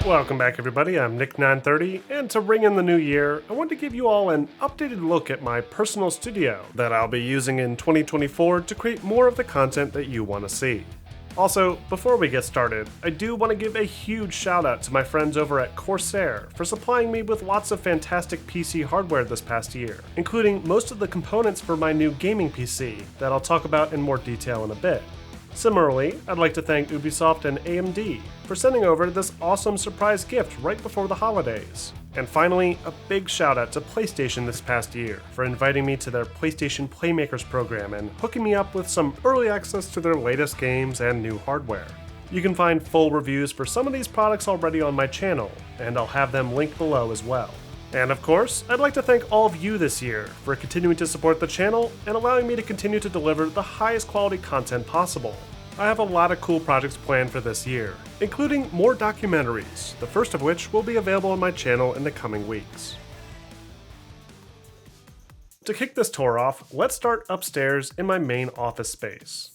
Welcome back everybody, I'm Nick930, and to ring in the new year, I want to give you all an updated look at my personal studio that I'll be using in 2024 to create more of the content that you want to see. Also, before we get started, I do want to give a huge shout out to my friends over at Corsair for supplying me with lots of fantastic PC hardware this past year, including most of the components for my new gaming PC that I'll talk about in more detail in a bit. Similarly, I'd like to thank Ubisoft and AMD for sending over this awesome surprise gift right before the holidays. And finally, a big shout out to PlayStation this past year for inviting me to their PlayStation Playmakers program and hooking me up with some early access to their latest games and new hardware. You can find full reviews for some of these products already on my channel, and I'll have them linked below as well. And of course, I'd like to thank all of you this year for continuing to support the channel and allowing me to continue to deliver the highest quality content possible. I have a lot of cool projects planned for this year, including more documentaries, the first of which will be available on my channel in the coming weeks. To kick this tour off, let's start upstairs in my main office space.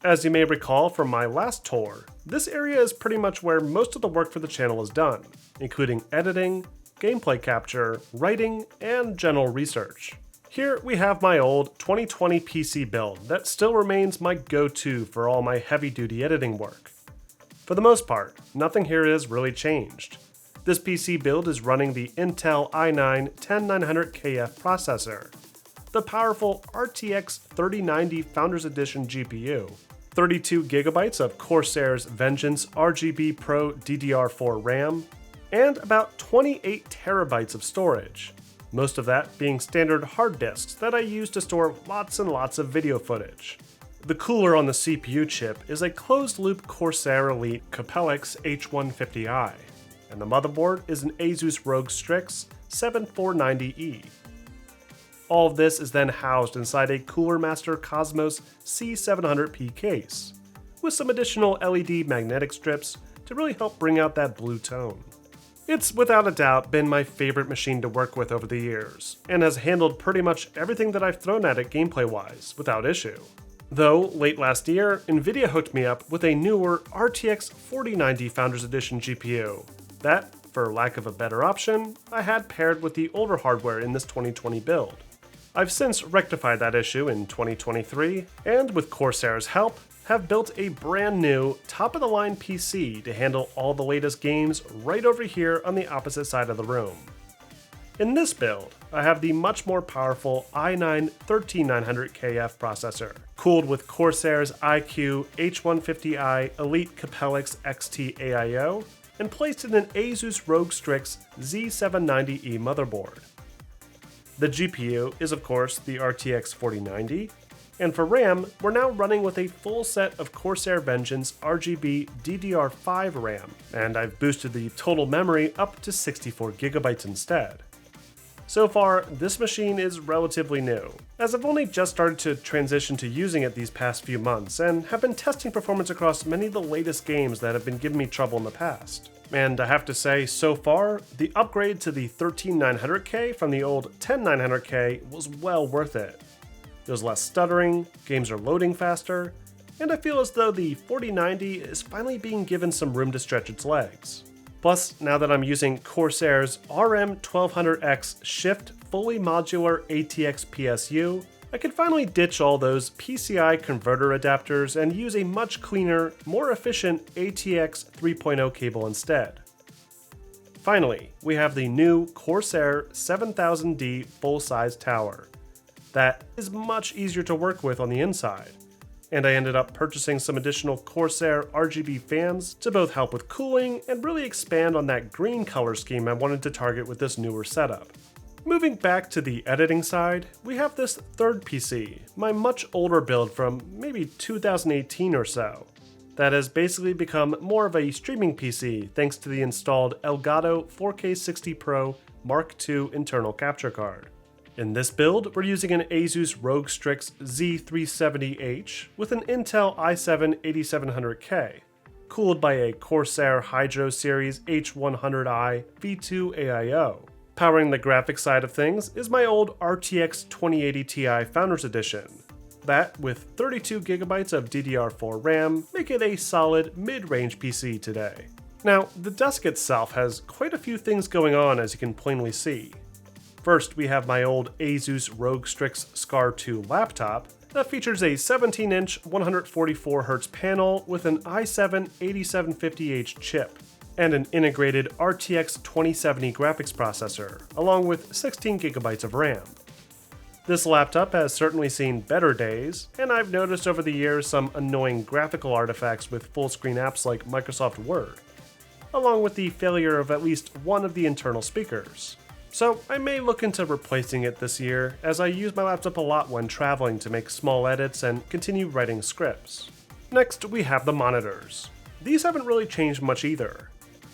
As you may recall from my last tour, this area is pretty much where most of the work for the channel is done, including editing, gameplay capture, writing, and general research. Here we have my old 2020 PC build that still remains my go-to for all my heavy-duty editing work. For the most part, nothing here has really changed. This PC build is running the Intel i9-10900KF processor, the powerful RTX 3090 Founders Edition GPU, 32GB of Corsair's Vengeance RGB Pro DDR4 RAM, and about 28TB of storage, most of that being standard hard disks that I use to store lots and lots of video footage. The cooler on the CPU chip is a closed-loop Corsair Elite Capellix H150i, and the motherboard is an Asus ROG Strix 7490E. All of this is then housed inside a Cooler Master Cosmos C700P case, with some additional LED magnetic strips to really help bring out that blue tone. It's without a doubt been my favorite machine to work with over the years, and has handled pretty much everything that I've thrown at it gameplay-wise without issue. Though, late last year, Nvidia hooked me up with a newer RTX 4090 Founders Edition GPU that, for lack of a better option, I had paired with the older hardware in this 2020 build. I've since rectified that issue in 2023, and with Corsair's help, have built a brand new, top-of-the-line PC to handle all the latest games right over here on the opposite side of the room. In this build, I have the much more powerful i9-13900KF processor, cooled with Corsair's iQOO H150i Elite Capellix XT AIO, and placed in an Asus ROG Strix Z790E motherboard. The GPU is of course the RTX 4090, and for RAM, we're now running with a full set of Corsair Vengeance RGB DDR5 RAM, and I've boosted the total memory up to 64GB instead. So far, this machine is relatively new, as I've only just started to transition to using it these past few months, and have been testing performance across many of the latest games that have been giving me trouble in the past. And I have to say, so far, the upgrade to the 13900K from the old 10900K was well worth it. There's less stuttering, games are loading faster, and I feel as though the 4090 is finally being given some room to stretch its legs. Plus, now that I'm using Corsair's RM1200X Shift fully modular ATX PSU, I can finally ditch all those PCI converter adapters and use a much cleaner, more efficient ATX 3.0 cable instead. Finally, we have the new Corsair 7000D full-size tower. That is much easier to work with on the inside, and I ended up purchasing some additional Corsair RGB fans to both help with cooling and really expand on that green color scheme I wanted to target with this newer setup. Moving back to the editing side, we have this third PC, my much older build from maybe 2018 or so, that has basically become more of a streaming PC thanks to the installed Elgato 4K 60 Pro Mark II internal capture card. In this build, we're using an Asus ROG Strix Z370H with an Intel i7-8700K, cooled by a Corsair Hydro Series H100i v2 AIO. Powering the graphics side of things is my old RTX 2080 Ti Founders Edition. That, with 32GB of DDR4 RAM, make it a solid mid-range PC today. Now, the desk itself has quite a few things going on, as you can plainly see. First, we have my old Asus ROG Strix Scar 2 laptop that features a 17-inch 144Hz panel with an i7 8750H chip and an integrated RTX 2070 graphics processor, along with 16GB of RAM. This laptop has certainly seen better days, and I've noticed over the years some annoying graphical artifacts with full-screen apps like Microsoft Word, along with the failure of at least one of the internal speakers. So I may look into replacing it this year, as I use my laptop a lot when traveling to make small edits and continue writing scripts. Next, we have the monitors. These haven't really changed much either.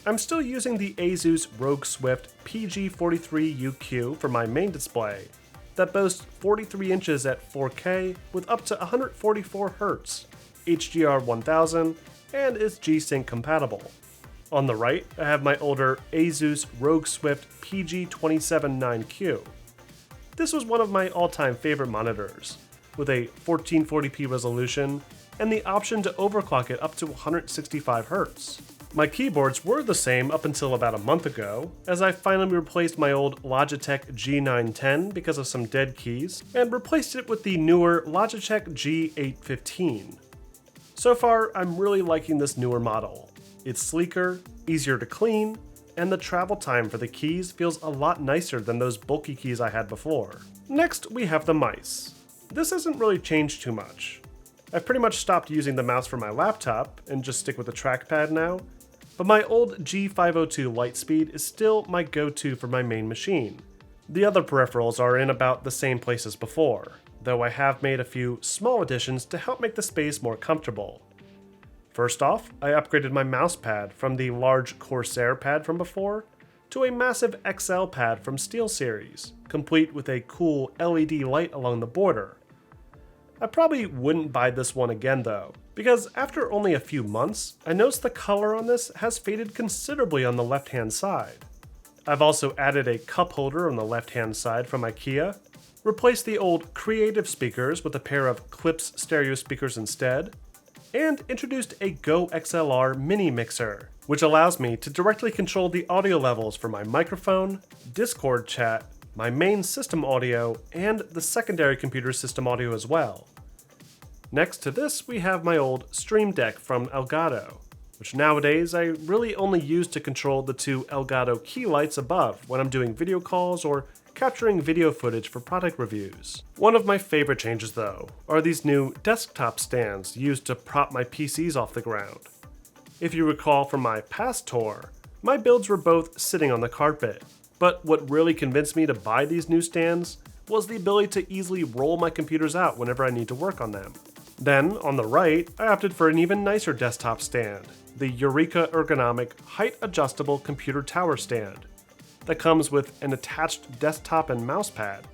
I'm still using the Asus ROG Swift PG43UQ for my main display, that boasts 43 inches at 4K with up to 144Hz, HDR 1000, and is G-Sync compatible. On the right, I have my older Asus ROG Swift PG279Q. This was one of my all-time favorite monitors, with a 1440p resolution and the option to overclock it up to 165Hz. My keyboards were the same up until about a month ago, as I finally replaced my old Logitech G910 because of some dead keys, and replaced it with the newer Logitech G815. So far, I'm really liking this newer model. It's sleeker, easier to clean, and the travel time for the keys feels a lot nicer than those bulky keys I had before. Next, we have the mice. This hasn't really changed too much. I've pretty much stopped using the mouse for my laptop and just stick with the trackpad now, but my old G502 Lightspeed is still my go-to for my main machine. The other peripherals are in about the same place as before, though I have made a few small additions to help make the space more comfortable. First off, I upgraded my mouse pad from the large Corsair pad from before to a massive XL pad from SteelSeriesH, complete with a cool LED light along the border. I probably wouldn't buy this one again though, because after only a few months, I noticed the color on this has faded considerably on the left-hand side. I've also added a cup holder on the left-hand side from IKEA, replaced the old Creative speakers with a pair of Klipsch stereo speakers instead, and introduced a Go XLR mini mixer, which allows me to directly control the audio levels for my microphone, Discord chat, my main system audio, and the secondary computer system audio as well. Next to this, we have my old Stream Deck from Elgato, which nowadays I really only use to control the two Elgato key lights above when I'm doing video calls or capturing video footage for product reviews. One of my favorite changes though are these new desktop stands used to prop my PCs off the ground. If you recall from my past tour, my builds were both sitting on the carpet, but what really convinced me to buy these new stands was the ability to easily roll my computers out whenever I need to work on them. Then, on the right, I opted for an even nicer desktop stand, the Eureka Ergonomic Height Adjustable Computer Tower Stand, that comes with an attached desktop and mouse pad,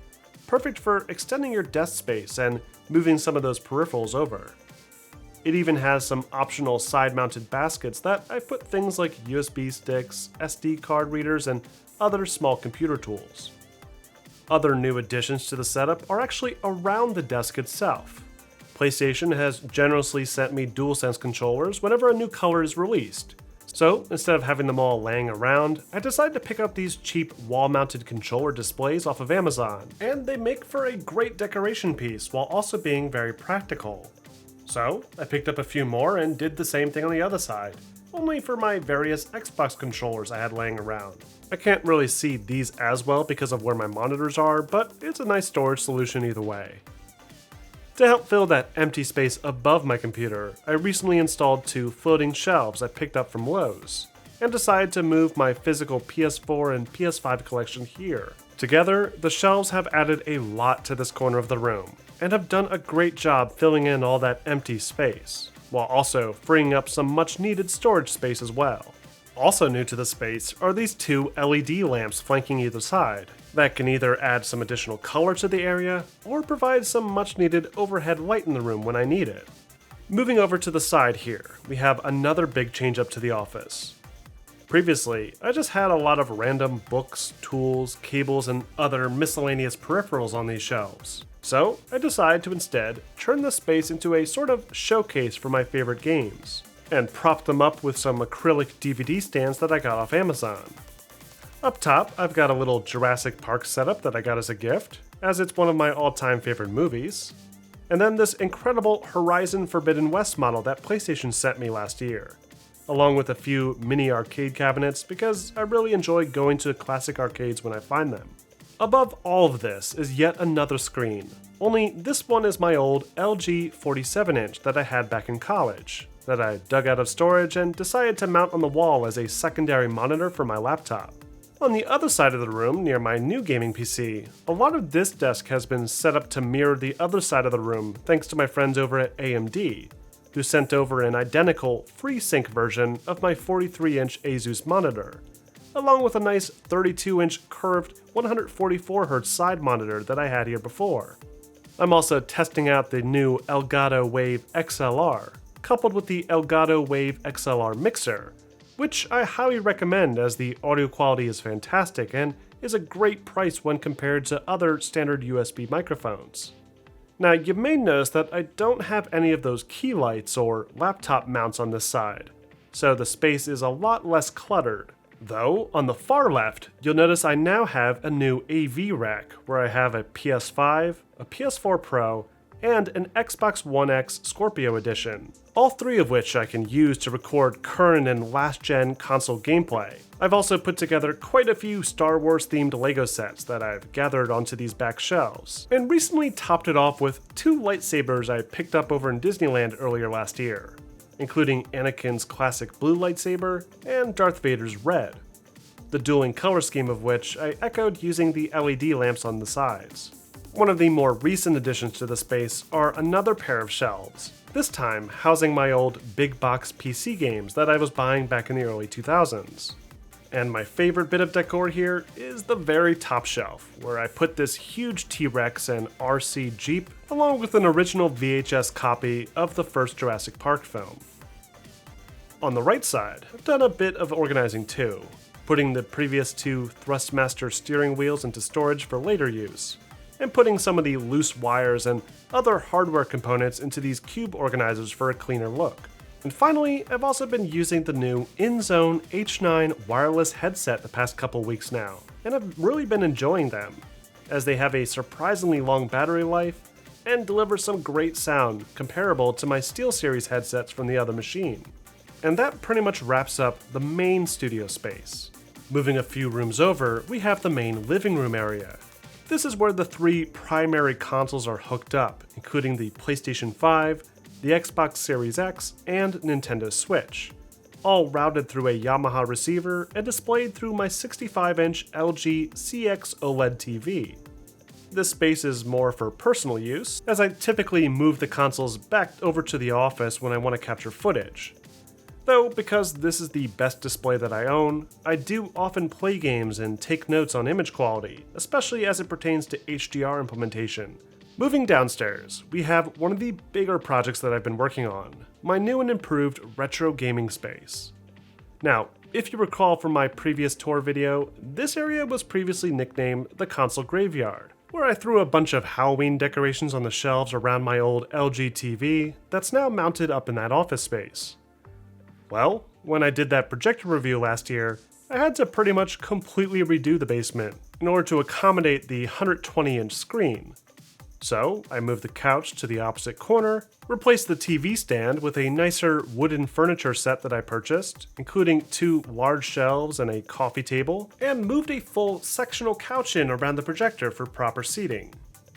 perfect for extending your desk space and moving some of those peripherals over. It even has some optional side-mounted baskets that I put things like USB sticks, SD card readers, and other small computer tools. Other new additions to the setup are actually around the desk itself. PlayStation has generously sent me DualSense controllers whenever a new color is released. So, instead of having them all laying around, I decided to pick up these cheap wall-mounted controller displays off of Amazon, and they make for a great decoration piece while also being very practical. So, I picked up a few more and did the same thing on the other side, only for my various Xbox controllers I had laying around. I can't really see these as well because of where my monitors are, but it's a nice storage solution either way. To help fill that empty space above my computer, I recently installed two floating shelves I picked up from Lowe's, and decided to move my physical PS4 and PS5 collection here. Together, the shelves have added a lot to this corner of the room, and have done a great job filling in all that empty space, while also freeing up some much needed storage space as well. Also new to the space are these two LED lamps flanking either side, that can either add some additional color to the area, or provide some much needed overhead light in the room when I need it. Moving over to the side here, we have another big change up to the office. Previously, I just had a lot of random books, tools, cables, and other miscellaneous peripherals on these shelves. So I decided to instead turn this space into a sort of showcase for my favorite games. and propped them up with some acrylic DVD stands that I got off Amazon. Up top, I've got a little Jurassic Park setup that I got as a gift, as it's one of my all-time favorite movies. And then this incredible Horizon Forbidden West model that PlayStation sent me last year, along with a few mini arcade cabinets because I really enjoy going to classic arcades when I find them. Above all of this is yet another screen, only this one is my old LG 47-inch that I had back in college, that I dug out of storage and decided to mount on the wall as a secondary monitor for my laptop. On the other side of the room, near my new gaming PC, a lot of this desk has been set up to mirror the other side of the room thanks to my friends over at AMD, who sent over an identical FreeSync version of my 43-inch Asus monitor, along with a nice 32-inch curved 144Hz side monitor that I had here before. I'm also testing out the new Elgato Wave XLR, coupled with the Elgato Wave XLR mixer, which I highly recommend as the audio quality is fantastic and is a great price when compared to other standard USB microphones. Now, you may notice that I don't have any of those key lights or laptop mounts on this side, so the space is a lot less cluttered. Though, on the far left, you'll notice I now have a new AV rack where I have a PS5, a PS4 Pro, and an Xbox One X Scorpio edition, all three of which I can use to record current and last-gen console gameplay. I've also put together quite a few Star Wars themed LEGO sets that I've gathered onto these back shelves, and recently topped it off with two lightsabers I picked up over in Disneyland earlier last year, including Anakin's classic blue lightsaber and Darth Vader's red, the dueling color scheme of which I echoed using the LED lamps on the sides. One of the more recent additions to the space are another pair of shelves, this time housing my old big box PC games that I was buying back in the early 2000s. And my favorite bit of decor here is the very top shelf, where I put this huge T-Rex and RC Jeep, along with an original VHS copy of the first Jurassic Park film. On the right side, I've done a bit of organizing too, putting the previous two Thrustmaster steering wheels into storage for later use, and putting some of the loose wires and other hardware components into these cube organizers for a cleaner look. And finally, I've also been using the new InZone H9 wireless headset the past couple weeks now, and I've really been enjoying them, as they have a surprisingly long battery life and deliver some great sound comparable to my SteelSeriesH headsets from the other machine. And that pretty much wraps up the main studio space. Moving a few rooms over, we have the main living room area. This is where the three primary consoles are hooked up, including the PlayStation 5, the Xbox Series X, and Nintendo Switch, all routed through a Yamaha receiver and displayed through my 65-inch LG CX OLED TV. This space is more for personal use, as I typically move the consoles back over to the office when I want to capture footage. Though, because this is the best display that I own, I do often play games and take notes on image quality, especially as it pertains to HDR implementation. Moving downstairs, we have one of the bigger projects that I've been working on, my new and improved retro gaming space. Now, if you recall from my previous tour video, this area was previously nicknamed the Console Graveyard, where I threw a bunch of Halloween decorations on the shelves around my old LG TV that's now mounted up in that office space. Well, when I did that projector review last year, I had to pretty much completely redo the basement in order to accommodate the 120-inch screen. So, I moved the couch to the opposite corner, replaced the TV stand with a nicer wooden furniture set that I purchased, including two large shelves and a coffee table, and moved a full sectional couch in around the projector for proper seating.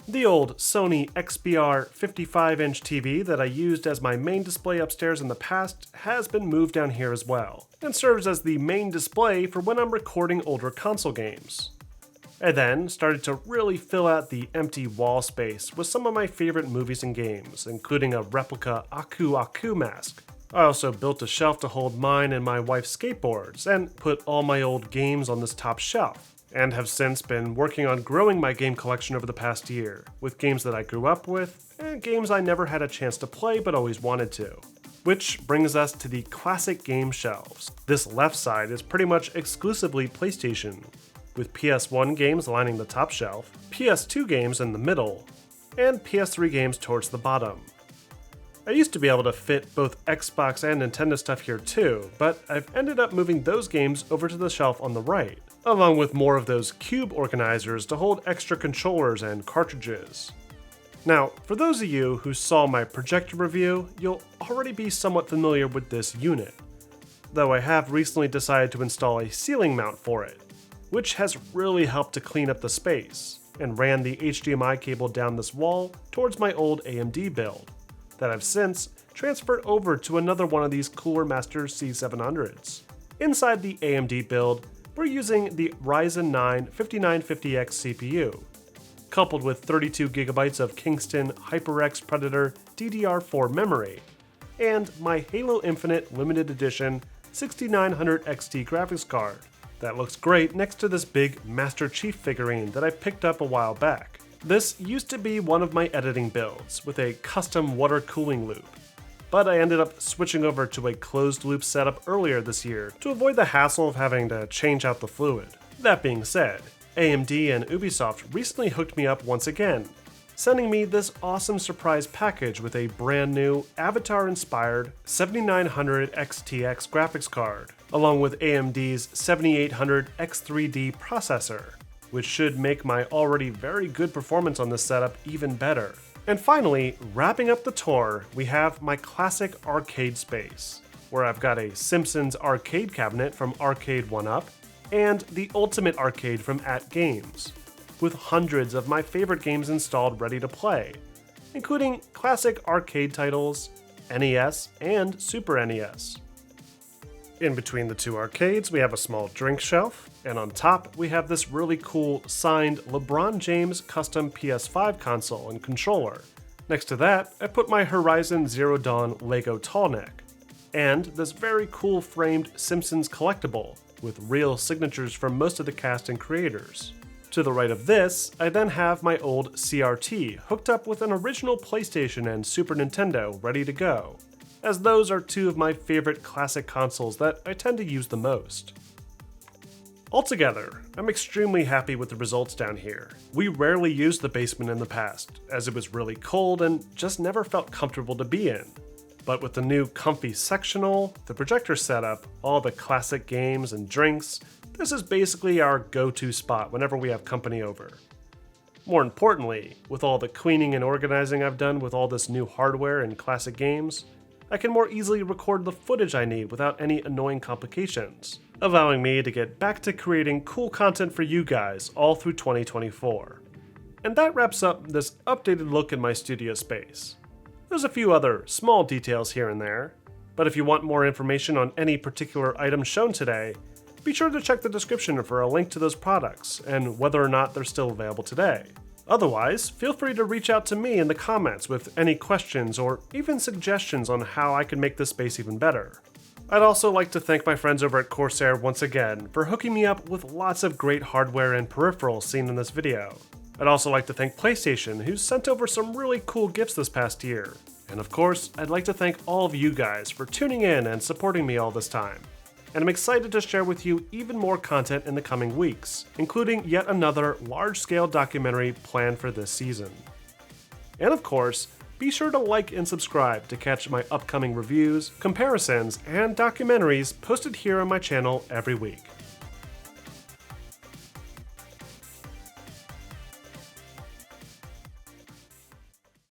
The old Sony XBR 55-inch TV that I used as my main display upstairs in the past has been moved down here as well, and serves as the main display for when I'm recording older console games. I then started to really fill out the empty wall space with some of my favorite movies and games, including a replica Aku Aku mask. I also built a shelf to hold mine and my wife's skateboards, and put all my old games on this top shelf, and have since been working on growing my game collection over the past year, with games that I grew up with, and games I never had a chance to play but always wanted to. Which brings us to the classic game shelves. This left side is pretty much exclusively PlayStation, with PS1 games lining the top shelf, PS2 games in the middle, and PS3 games towards the bottom. I used to be able to fit both Xbox and Nintendo stuff here too, but I've ended up moving those games over to the shelf on the right, along with more of those cube organizers to hold extra controllers and cartridges. Now, for those of you who saw my projector review, you'll already be somewhat familiar with this unit, though I have recently decided to install a ceiling mount for it, which has really helped to clean up the space, and ran the HDMI cable down this wall towards my old AMD build, that I've since transferred over to another one of these Cooler Master C700s. Inside the AMD build, we're using the Ryzen 9 5950X CPU, coupled with 32GB of Kingston HyperX Predator DDR4 memory, and my Halo Infinite Limited Edition 6900 XT graphics card that looks great next to this big Master Chief figurine that I picked up a while back. This used to be one of my editing builds with a custom water cooling loop, but I ended up switching over to a closed loop setup earlier this year to avoid the hassle of having to change out the fluid. That being said, AMD and Ubisoft recently hooked me up once again, sending me this awesome surprise package with a brand new Avatar-inspired 7900 XTX graphics card, along with AMD's 7800 X3D processor, which should make my already very good performance on this setup even better. And finally, wrapping up the tour, we have my classic arcade space, where I've got a Simpsons arcade cabinet from Arcade 1UP, and the Ultimate Arcade from @Games, with hundreds of my favorite games installed ready to play, including classic arcade titles, NES, and Super NES. In between the two arcades, we have a small drink shelf, and on top, we have this really cool signed LeBron James custom PS5 console and controller. Next to that, I put my Horizon Zero Dawn Lego Tallneck, and this very cool framed Simpsons collectible, with real signatures from most of the cast and creators. To the right of this, I then have my old CRT hooked up with an original PlayStation and Super Nintendo ready to go, as those are two of my favorite classic consoles that I tend to use the most. Altogether, I'm extremely happy with the results down here. We rarely used the basement in the past, as it was really cold and just never felt comfortable to be in. But with the new comfy sectional, the projector setup, all the classic games and drinks, this is basically our go-to spot whenever we have company over. More importantly, with all the cleaning and organizing I've done with all this new hardware and classic games, I can more easily record the footage I need without any annoying complications, allowing me to get back to creating cool content for you guys all through 2024. And that wraps up this updated look in my studio space. There's a few other small details here and there, but if you want more information on any particular item shown today, be sure to check the description for a link to those products and whether or not they're still available today. Otherwise, feel free to reach out to me in the comments with any questions or even suggestions on how I can make this space even better. I'd also like to thank my friends over at Corsair once again for hooking me up with lots of great hardware and peripherals seen in this video. I'd also like to thank PlayStation, who sent over some really cool gifts this past year. And of course, I'd like to thank all of you guys for tuning in and supporting me all this time. And I'm excited to share with you even more content in the coming weeks, including yet another large-scale documentary planned for this season. And of course, be sure to like and subscribe to catch my upcoming reviews, comparisons, and documentaries posted here on my channel every week.